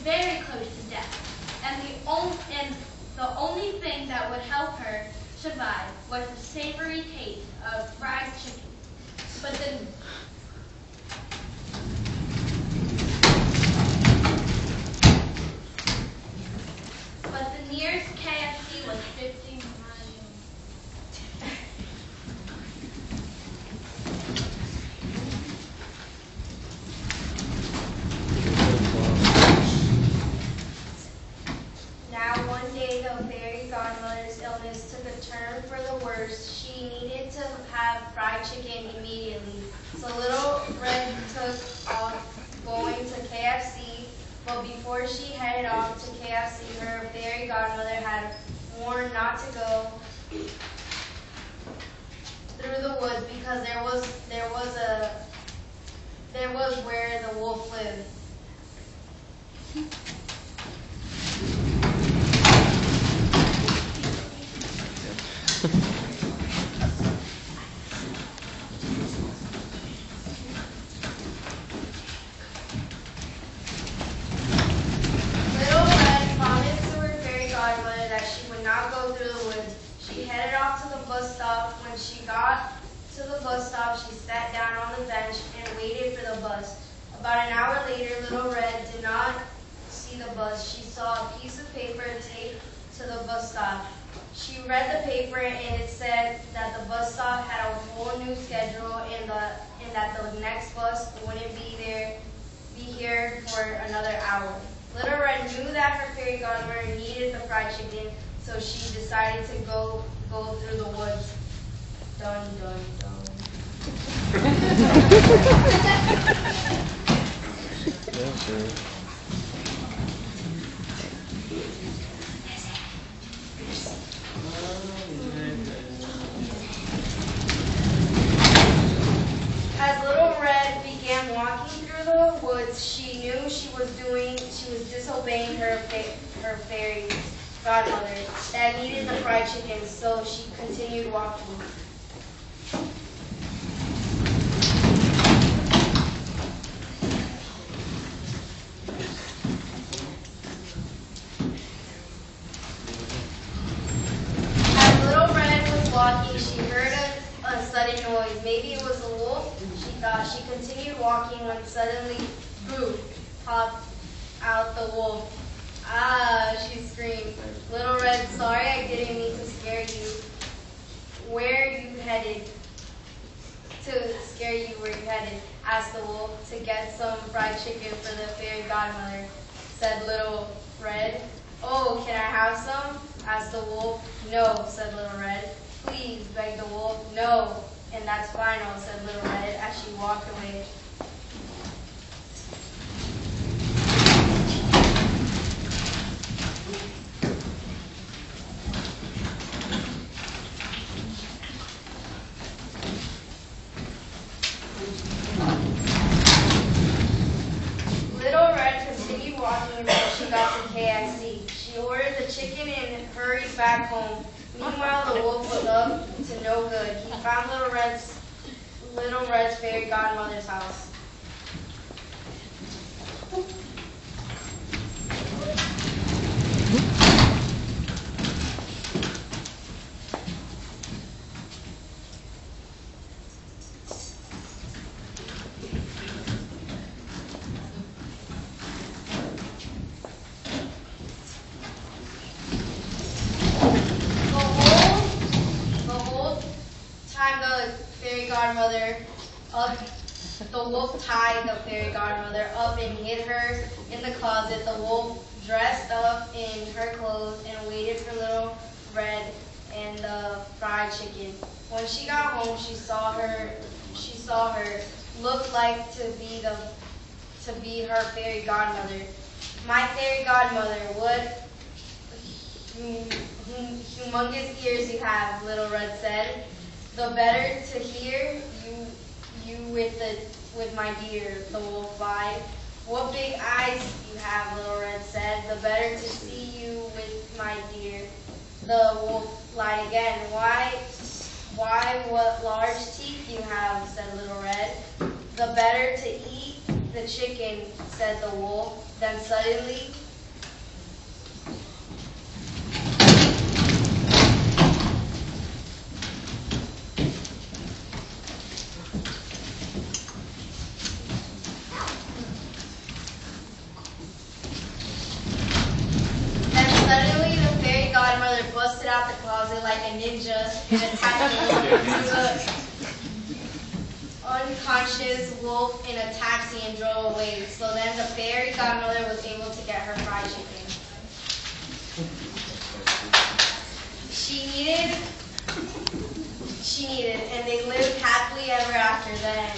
very close to death, and the only thing that would help her survive was the savory taste of fried chicken. But the nearest KFC was 15 miles. Now one day the fairy godmother's illness took a turn for the worse. She needed to have fried chicken immediately. So Little Red took off going to KFC, but before she headed off to KFC, her fairy godmother had warned not to go through the woods because there was where the wolf lived. Not go through the woods. She headed off to the bus stop. When she got to the bus stop, she sat down on the bench and waited for the bus. About an hour later, Little Red did not see the bus. She saw a piece of paper taped to the bus stop. She read the paper and it said that the bus stop had a whole new schedule and that the next bus wouldn't be here for another hour. Little Red knew that her fairy godmother needed the fried chicken, so she decided to go through the woods. Dun, dun, dun. Yeah, sure. As Little Red began walking through the woods, she knew she was disobeying her fairy godmother that needed the fried chicken, so she continued walking. As Little Red was walking, she heard a sudden noise. Maybe it was a wolf, she thought. She continued walking when suddenly, boo, popped out the wolf. Ah, she screamed. Little Red, sorry, I didn't mean to scare you. Where you headed? To scare you, where you headed? Asked the wolf. To get some fried chicken for the fairy godmother, said Little Red. Oh, can I have some? Asked the wolf. No, said Little Red. Please, begged the wolf. No, and that's final, said Little Red as she walked away. Little Red continued walking until she got to KFC. She ordered the chicken and hurried back home. Meanwhile, the wolf was up to no good. He found Little Red's fairy godmother's house. The wolf tied the fairy godmother up and hid her in the closet. The wolf dressed up in her clothes and waited for Little Red and the fried chicken. When she got home, she saw her looked like to be her fairy godmother. My fairy godmother, what humongous ears you have, Little Red said. The better to hear you with my dear, the wolf lied. What big eyes you have, Little Red said. The better to see you with my dear. The wolf lied again. Why, what large teeth you have, said Little Red. The better to eat the chicken, said the wolf. Then suddenly, the fairy godmother busted out the closet like a ninja and attacked the unconscious wolf in a taxi and drove away. So then the fairy godmother was able to get her fried chicken. She needed, and they lived happily ever after then.